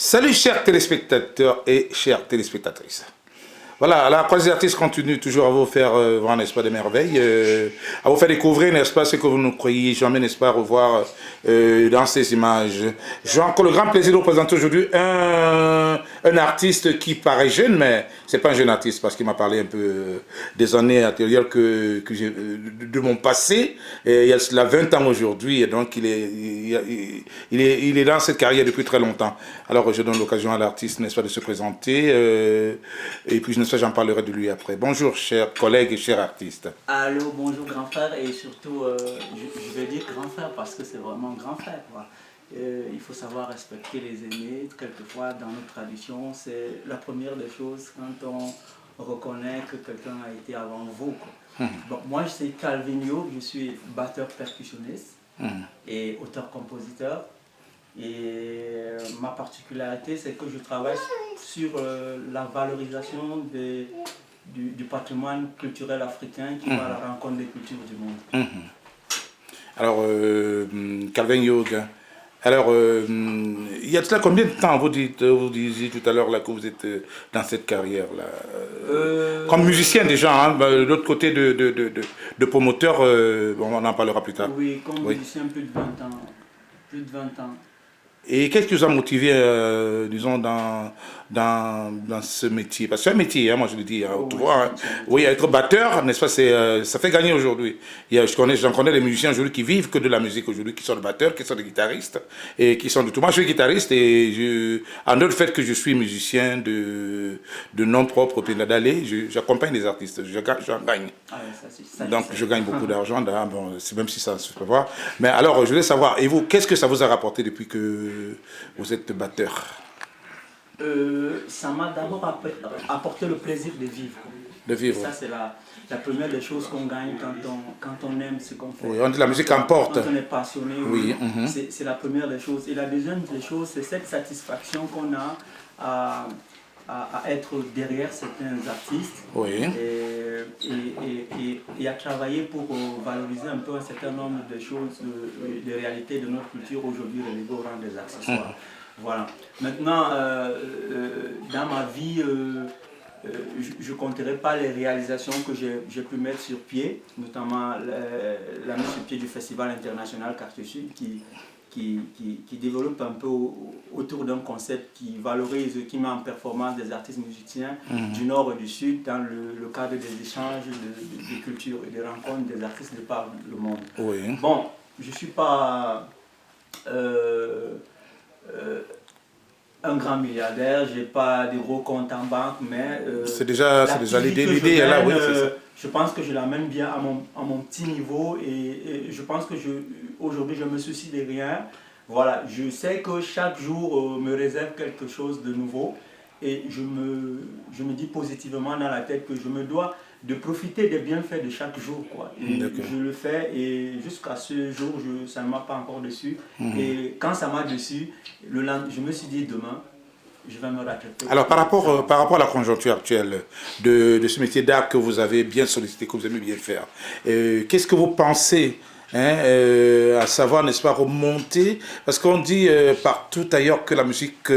Salut chers téléspectateurs et chères téléspectatrices. Voilà, la croisée artiste continue toujours à vous faire voir, n'est-ce pas, des merveilles, à vous faire découvrir, n'est-ce pas, ce que vous ne croyez jamais, n'est-ce pas, revoir dans ces images. J'ai encore le grand plaisir de vous présenter aujourd'hui un artiste qui paraît jeune, mais c'est pas un jeune artiste parce qu'il m'a parlé un peu des années antérieures que j'ai, de mon passé. Et il y a cela 20 ans aujourd'hui, et donc il est dans cette carrière depuis très longtemps. Alors je donne l'occasion à l'artiste, n'est-ce pas, de se présenter, et puis ça, j'en parlerai de lui après. Bonjour, chers collègues et chers artistes. Allô, bonjour grand frère, et surtout, je vais dire grand frère parce que c'est vraiment grand frère, quoi. Il faut savoir respecter les aînés. Quelquefois, dans notre tradition, c'est la première des choses quand on reconnaît que quelqu'un a été avant vous, quoi. Bon, moi, je suis Calvin Yo, je suis batteur percussionniste et auteur-compositeur. Et ma particularité, c'est que je travaille sur la valorisation du patrimoine culturel africain qui va à la rencontre des cultures du monde. Alors, Calvin Yoga. Alors, il y a de cela combien de temps vous disiez tout à l'heure là que vous êtes dans cette carrière-là comme musicien déjà, hein, de l'autre côté de promoteur, on en parlera plus tard. Oui, comme musicien, plus de 20 ans. Plus de 20 ans. Et qu'est-ce qui vous a motivé, disons, dans ce métier? Parce que c'est un métier, hein, moi je le dis, hein, tu vois, hein. Oui, être batteur, n'est-ce pas, ça fait gagner aujourd'hui. J'en connais des musiciens aujourd'hui qui vivent que de la musique aujourd'hui, qui sont des batteurs, qui sont des guitaristes, et qui sont de tout. Moi je suis guitariste, et en dehors du fait que je suis musicien de nom propre, d'aller, j'accompagne des artistes, j'en gagne. Ah, ça, donc je gagne beaucoup d'argent, bon, même si ça se peut voir. Mais alors, je voulais savoir, et vous, qu'est-ce que ça vous a rapporté depuis que vous êtes batteur? Ça m'a d'abord apporté le plaisir de vivre. De vivre. Ça, c'est la première des choses qu'on gagne quand on aime ce qu'on fait. Oui, on dit la musique emporte. Quand on est passionné, oui. C'est la première des choses. Et la deuxième des choses, c'est cette satisfaction qu'on a à être derrière certains artistes, oui. et à travailler pour valoriser un peu un certain nombre de choses, de réalités de notre culture aujourd'hui reléguées au rang des accessoires. Voilà. Maintenant, dans ma vie, je ne compterai pas les réalisations que j'ai pu mettre sur pied, notamment la mise sur pied du Festival international Quartier Sud qui développe un peu autour d'un concept qui valorise, qui met en performance des artistes musiciens du Nord et du Sud dans le cadre des échanges de culture et des rencontres des artistes de par le monde. Oui. Bon, je ne suis pas un grand milliardaire, je n'ai pas de gros comptes en banque, mais c'est déjà l'idée est là, oui, c'est ça. Je pense que je l'amène bien à mon petit niveau, et je pense que aujourd'hui je me soucie de rien. Voilà, je sais que chaque jour me réserve quelque chose de nouveau, et je me dis positivement dans la tête que je me dois de profiter des bienfaits de chaque jour, quoi. Et je le fais, et jusqu'à ce jour, ça ne m'a pas encore déçu. Et quand ça m'a déçu, je me suis dit demain, je vais me rattraper. Alors par rapport à la conjoncture actuelle de ce métier d'art que vous avez bien sollicité, que vous aimez bien faire, qu'est-ce que vous pensez, à savoir, n'est-ce pas, remonter, parce qu'on dit partout ailleurs que la musique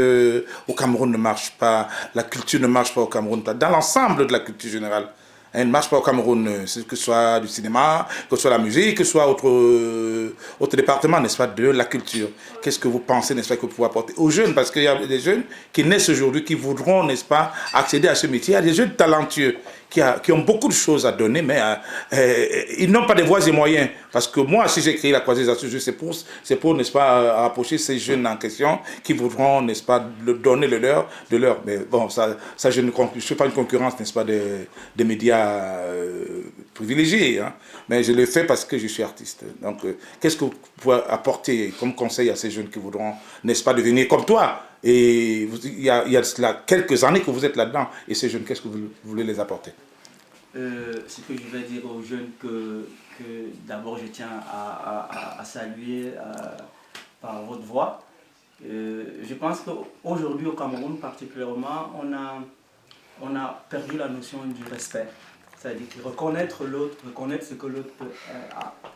au Cameroun ne marche pas, la culture ne marche pas au Cameroun, dans l'ensemble de la culture générale. Elle ne marche pas au Cameroun, que ce soit du cinéma, que ce soit la musique, que ce soit autre département, n'est-ce pas, de la culture. Qu'est-ce que vous pensez, n'est-ce pas, que vous pouvez apporter aux jeunes? Parce qu'il y a des jeunes qui naissent aujourd'hui, qui voudront, n'est-ce pas, accéder à ce métier. Il y a des jeunes talentueux qui ont beaucoup de choses à donner, mais ils n'ont pas de voies et moyens. Parce que moi, si j'ai créé la croisée artistique, c'est pour, n'est-ce pas, approcher ces jeunes en question qui voudront, n'est-ce pas, donner le leur, de leur. Mais bon, ça je ne suis pas une concurrence, n'est-ce pas, des médias privilégiés, hein. Mais je le fais parce que je suis artiste. Donc, qu'est-ce que vous pouvez apporter comme conseil à ces jeunes qui voudront, n'est-ce pas, devenir comme toi? Et il y a cela quelques années que vous êtes là-dedans. Et ces jeunes, qu'est-ce que vous voulez les apporter? Ce que je vais dire aux jeunes, que d'abord je tiens à saluer par votre voix. Je pense qu'aujourd'hui au Cameroun particulièrement, on a perdu la notion du respect. C'est-à-dire reconnaître l'autre, reconnaître ce que l'autre peut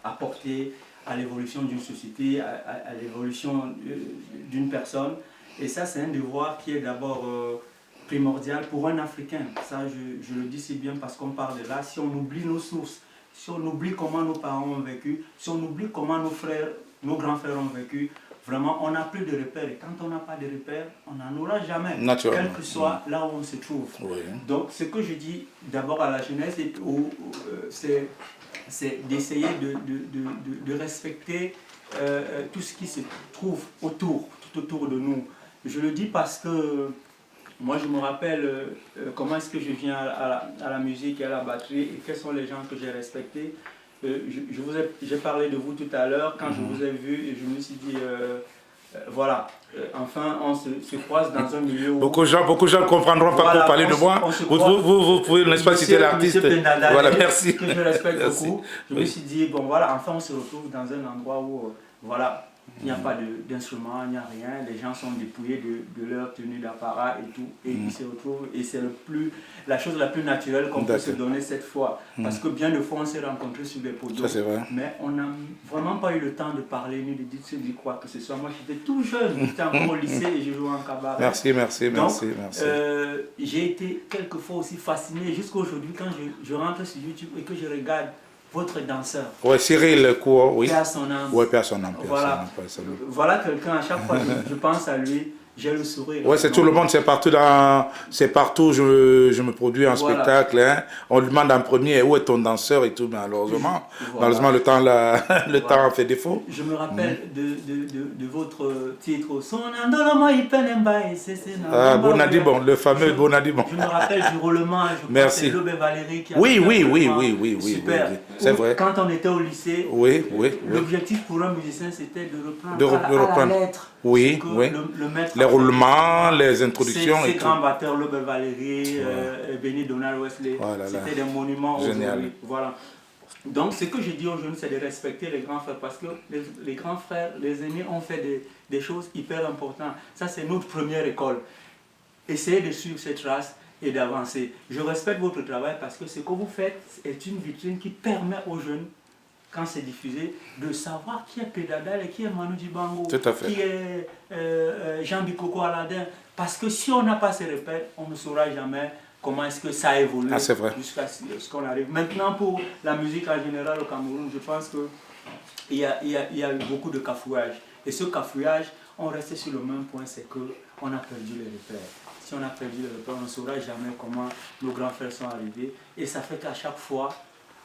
apporter à l'évolution d'une société, à l'évolution d'une personne. Et ça, c'est un devoir qui est d'abord primordial pour un Africain. Ça, je le dis si bien parce qu'on parle de là. Si on oublie nos sources, si on oublie comment nos parents ont vécu, si on oublie comment nos grands frères ont vécu, vraiment, on n'a plus de repères. Et quand on n'a pas de repères, on n'en aura jamais, quel que soit là où on se trouve. Oui. Donc, ce que je dis d'abord à la jeunesse, c'est d'essayer de respecter tout ce qui se trouve tout autour de nous. Je le dis parce que moi, je me rappelle comment est-ce que je viens à la musique et à la batterie et quels sont les gens que j'ai respectés. J'ai parlé de vous tout à l'heure quand je vous ai vu et je me suis dit, voilà, enfin on se croise dans un milieu où... Beaucoup de gens ne comprendront pas pour parler de moi. Vous pouvez, n'est-ce pas, citer l'artiste. Voilà, merci. Que je respecte beaucoup. Je me suis dit, bon voilà, enfin on se retrouve dans un endroit où, voilà, il n'y a pas d'instrument, il n'y a rien, les gens sont dépouillés de leur tenue d'apparat et tout, et ils se retrouvent, et c'est la chose la plus naturelle qu'on peut se donner cette fois. Parce que bien de fois, on s'est rencontrés sur des podiums, mais on n'a vraiment pas eu le temps de parler, ni de dire quoi que ce soit. Moi, j'étais tout jeune, j'étais encore au lycée et je jouais en cabaret. Merci. Donc, j'ai été quelquefois aussi fasciné, jusqu'à aujourd'hui, quand je rentre sur YouTube et que je regarde votre danseur. Oui, Cyril Cour, oui. Paix à son âme. Oui, paix à son âme. Voilà quelqu'un, à chaque fois je pense à lui, j'ai le sourire. Oui, c'est tout le monde, c'est partout je me produis un spectacle. Hein. On lui demande en premier où est ton danseur et tout, mais malheureusement le temps a fait défaut. Je me rappelle de votre titre, Son Andoloma Ipenemba et Ah, Bonadibon, le fameux Bonadibon. Je me rappelle du roulement, je crois que c'est Lobe Valérie qui a Oui, super. C'est vrai. Quand on était au lycée, l'objectif pour un musicien c'était de reprendre à la lettre. Oui. Le maître les roulements, les introductions et tout. Ces grands batteurs, Lobe Valérie, Benny Donald Wesley, c'était des monuments aujourd'hui. Voilà. Donc ce que je dis aux jeunes, c'est de respecter les grands frères parce que les grands frères, les aînés ont fait des choses hyper importantes. Ça, c'est notre première école. Essayez de suivre cette trace et d'avancer. Je respecte votre travail parce que ce que vous faites est une vitrine qui permet aux jeunes, quand c'est diffusé, de savoir qui est Pédadal et qui est Manu Dibango, qui est Jean Bikoko Aladin. Parce que si on n'a pas ces repères, on ne saura jamais comment est-ce que ça évolue jusqu'à ce qu'on arrive. Maintenant, pour la musique en général au Cameroun, je pense qu'il y a eu beaucoup de cafouillage. Et ce cafouillage, on reste sur le même point, c'est qu'on a perdu les repères. Si on a perdu les repères, on ne saura jamais comment nos grands frères sont arrivés. Et ça fait qu'à chaque fois,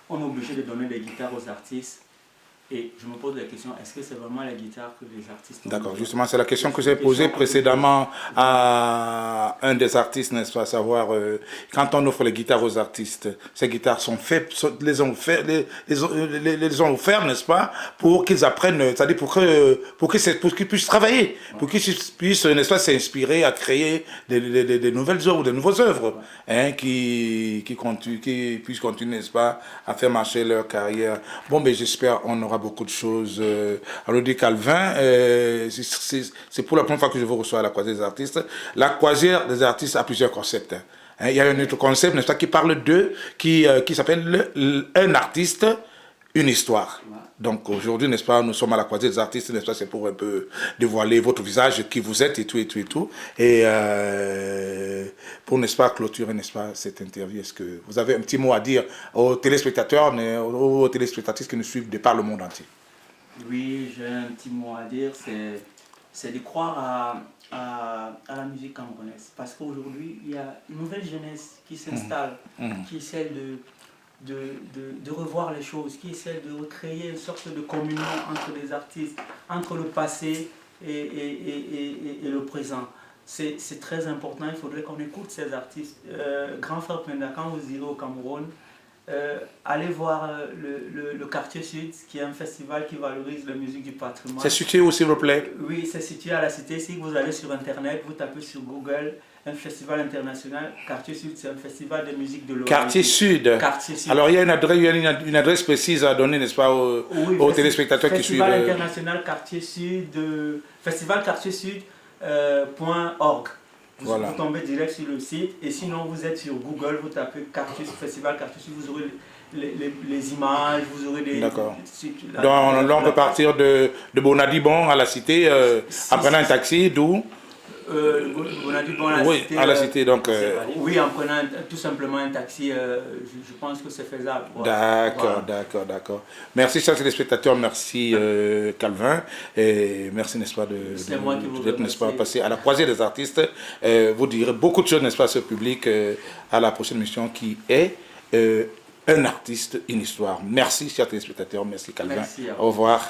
on est obligé de donner des guitares aux artistes. Et je me pose la question, est-ce que c'est vraiment les guitares que les artistes ont? D'accord, justement, c'est la question que j'ai posée précédemment à un des artistes, n'est-ce pas, à savoir, quand on offre les guitares aux artistes, ces guitares sont faites, les ont offertes, n'est-ce pas, pour qu'ils apprennent, c'est-à-dire pour qu'ils puissent travailler, pour qu'ils puissent, n'est-ce pas, s'inspirer à créer des nouvelles œuvres, des nouvelles œuvres, hein, qui puissent continuer, n'est-ce pas, à faire marcher leur carrière. Bon, ben j'espère on aura beaucoup de choses. Alors, dit Calvin, c'est pour la première fois que je vous reçois à la croisière des artistes. La croisière des artistes a plusieurs concepts. Hein. Il y a un autre concept, n'est-ce pas, qui parle qui s'appelle un artiste, une histoire. Donc aujourd'hui, n'est-ce pas, nous sommes à la croisée des artistes, n'est-ce pas, c'est pour un peu dévoiler votre visage, qui vous êtes et tout. Et pour, n'est-ce pas, clôturer, n'est-ce pas, cette interview, est-ce que vous avez un petit mot à dire aux téléspectateurs, aux téléspectatrices qui nous suivent de par le monde entier? Oui, j'ai un petit mot à dire, c'est de croire à la musique camerounaise. Parce qu'aujourd'hui, il y a une nouvelle jeunesse qui s'installe, qui essaie de revoir les choses, qui essaie de recréer une sorte de communion entre les artistes, entre le passé et le présent. C'est très important, il faudrait qu'on écoute ces artistes. Grand Frère Penda, quand vous irez au Cameroun, allez voir le Quartier Sud, qui est un festival qui valorise la musique du patrimoine. C'est situé où, s'il vous plaît? Oui, c'est situé à la Cité. Si vous allez sur Internet, vous tapez sur Google, un festival international. Quartier Sud, c'est un festival de musique de l'oralité. Quartier Sud. Quartier Sud. Alors, il y a une adresse précise à donner, n'est-ce pas, aux téléspectateurs qui suivent. Festival international Quartier Sud, festivalquartiersud.org. Vous tombez direct sur le site, et sinon vous êtes sur Google, vous tapez Festival Quartier Sud, vous aurez les images, vous aurez des... D'accord. Donc là on peut partir de Bonadibon à la Cité en prenant un taxi, d'où On a dit bon, la Oui, cité, à la cité, donc... oui, en prenant tout simplement un taxi, je pense que c'est faisable. D'accord, d'accord, d'accord. Merci, chers téléspectateurs, merci Calvin, et merci, n'est-ce pas, d'être, n'est-ce pas, passé à la croisée des artistes. Vous direz beaucoup de choses, n'est-ce pas, à ce public, à la prochaine émission qui est un artiste, une histoire. Merci, chers téléspectateurs, merci Calvin. Merci, au revoir.